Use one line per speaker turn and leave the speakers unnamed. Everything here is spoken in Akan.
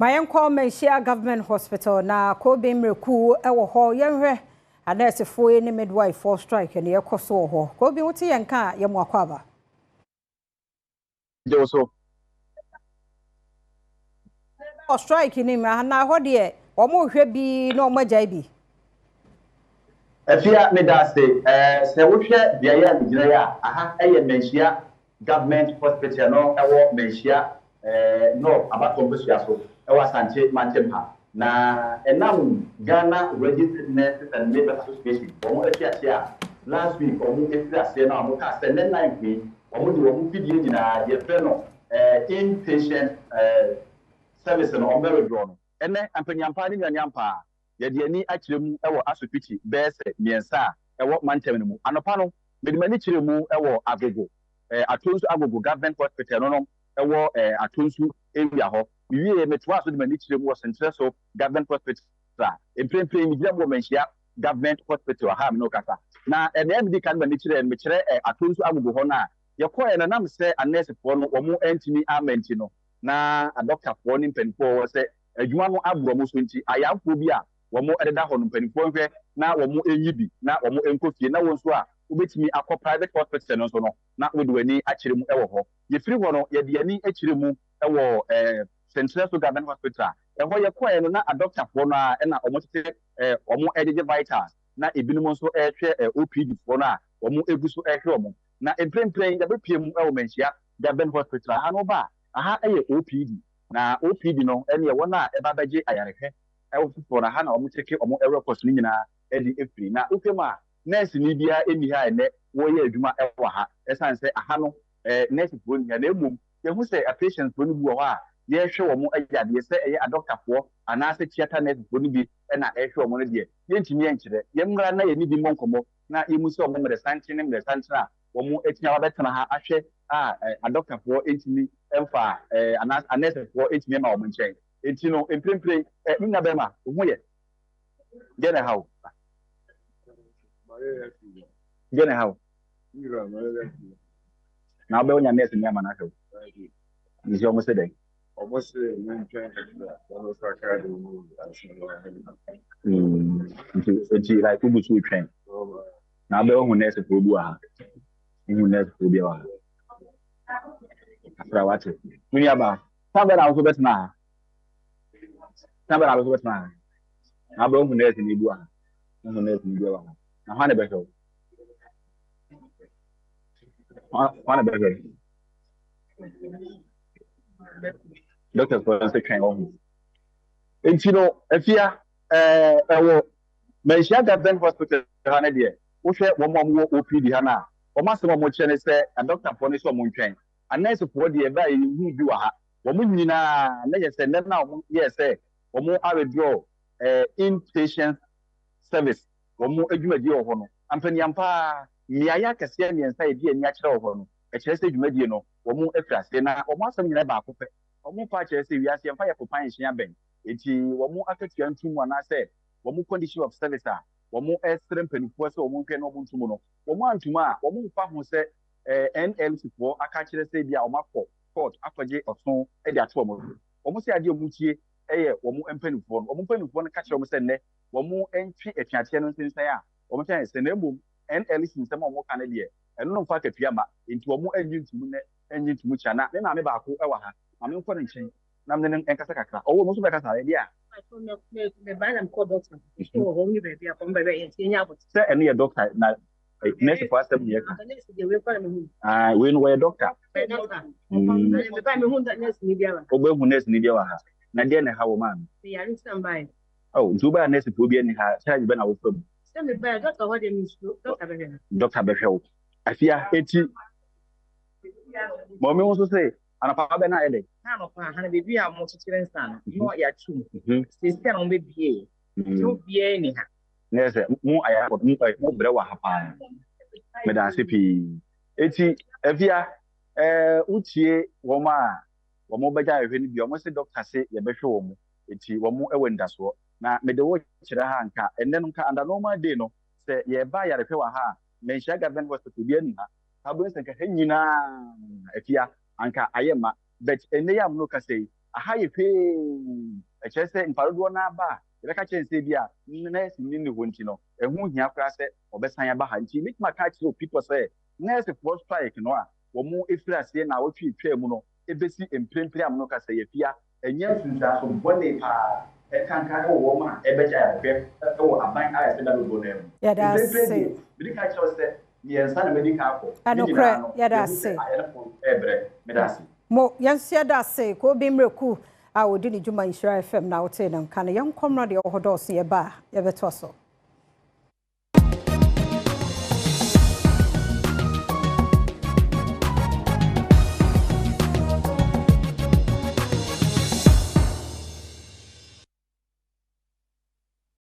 Mayen call Menshia Government Hospital na ko be mreku ewo ho yenhwe anesefo ni midwife for strike ne yekoso ho ko bi wuti yenka ye mo akwaba
Joso
o strike ni ma na ho de o mo hwe bi na o magya bi
afia me da se wo hwe bia ya gina ya aha eye Menshia Government Hospital no ewo Menshia no abatom besua so ewa Asante Mantemha na enam Ghana Registered Nurses and Midwives Association omo afiatia last week omo efiase na omo ka se ne nine we omo de omo fidie nyina ye fe no inpatient service no omo withdraw no ene ampanyampa ni nyanyampa ye de ani akiremu ewo asopiti bese miensa ewo Mantem no mu anopa no medimani kiremu ewo agogo atonso agogo Government Hospital no ewo atonso area ho wiye metwa so de mani kiremu wo sentre so Government Hospital emprempren mi gina mo Menshia Government Hospital ha me no kasa na ene kan mani kire me kire atonso agogo ho na ye ko na nam se nurse fo no wo mo antimi amenti no na a doctor fo ni mpanifo wo se adwuma no abro mo so nti ayamfo bi a wo mo ededa ho no mpanifo hwe na wo mo enyi bi na wo mo enkofie na wo nso a ubetimi akọ private hospital no so no na wo de wani akire mu ewo ho ye firi ho no ye de ani akire mu ewo Central Government Hospital ho ye ko no na a doctor fo no a na omo tete omo edege vitals na ebinum nso ehwe OPD fo no a omo eguso ehwe omo na emprempren ya bepiem ewo Menshia Government Hospital ha no ba aha eye OPD na OPD no ene ye wona eba baje ayarehwe ewo fo na ha na omo teke omo records ni nyina edi efiri na ukema nurse ni bia eni ha ene wo ye adwuma ewo ha esanse aha no nurse fo ni na emum ye hu se a patient fo ni bu ho a ye hwe wo mo ayade se eye a doctor fo anase theater nurse fo ni bi na ehwe wo mo no de ye ntimi enkyere ye mra na ye ni bi monkomo na emu se wo mo de sanche ne santra wo mo etia wa betena ha ahwe a doctor fo ntimi emfa anase fo ntimi ma wo mo nchen enti no emprempre nna be ma wo ye gene how gene how na be onya nurse ni ama na hwe ni o mo se dey
almost mentioned almost
nti like ubusu twen na be hu nurse fo bu a hu nurse fo bi a afra wate muni aba sabe na wo betna sabe na wo betna na be hu nurse ni bu a hu nurse ni bu a na ha ne be hwe ha ne be hwe Doctor for say train on enti no afia ewo Menshia Government Hospital ha na de wo hwe wo mo OPD ha na wo masem mo kire ne se a doctor for ne so mo ntwen a nurse for de ba yi hu bi wa ha wo mo nyina na ye se na wo ye se wo mo withdraw inpatient service wo mo adwumadi wo ho no ampaniampa miaya kase miensa e di ani a kire wo ho no e kire se adwumadi no wo mo afrase na wo masem nyina ba akopɛ omo pa chere se wiase yemfa ye popan hia ben enti wo mo akatua ntumu ana se wo mo condition of service a wo mo estre mpanifo se wo mo hwe no wo ntumu no wo mo antuma a wo mo fa ho se NLC fo aka chere se bia wo makọ court akọje oson e de ato wo mo se ade o mu tie eye wo mo mpanifo no wo mo mpanifo no ka chere wo se nne wo mo entwi etuate no nsensan a wo mo twan se na emom NLC nsem wo ka ne de eno no fa katua ma enti wo mo anyi ntumu ne anyi ntumu cha na me ma me ba ko e wa ha I'm in quarantine. I'm in Enkasaka. Oh, most of the Casa, yeah.
The band called doctor. So, only baby, I'm baby, and senior, but
say, any doctor, not next for 7 years. We know a doctor. Obe who next need your house. Nadiana, how man?
They are in standby.
Oh, Juba next will be any house. Tell you when I will come.
Send the bad doctor, what they miss,
Dr. Bechel. I fear 80. Mommy also say, and papa be na ede
na no pa han bebi a mo tire nsan no ya chu se se na mo be bie no bie ni ha
na se mu aya mo bre wa ha pa me dan se pi eti afia utie wo mo beja ehwe ni bia mo se doctor se ye behwe wo mo eti wo mo ewe ndaso na me de wo kire ha nka enne no nka under normal day no se ye ba ya rehwe wa ha Menshia Government Hospital bia ni ha abun se nka hanyina afia anka ayema but ene ya mno ka sei aha ye pe e che se mparodo na ba e be ka che se bia nurse ni ne ho nti no e hu hia kra se obesan ya ba ha nti make ma ka che people say nurse for strike no a wo mu efira se na wo twa mu no ebesi emprempre am no ka se ye fia enye sunja so bone pa e kan ka wo ma e be ja ya pe wo aban a se da do na mu
yeah that's it
bi ka che se yensa na medical ko
anokra yeah that's it mo yansia that's ko bi mreku a wodi ni juma Nhyira FM na wote na nka na yankomra de ohodo so ye ba ye beto so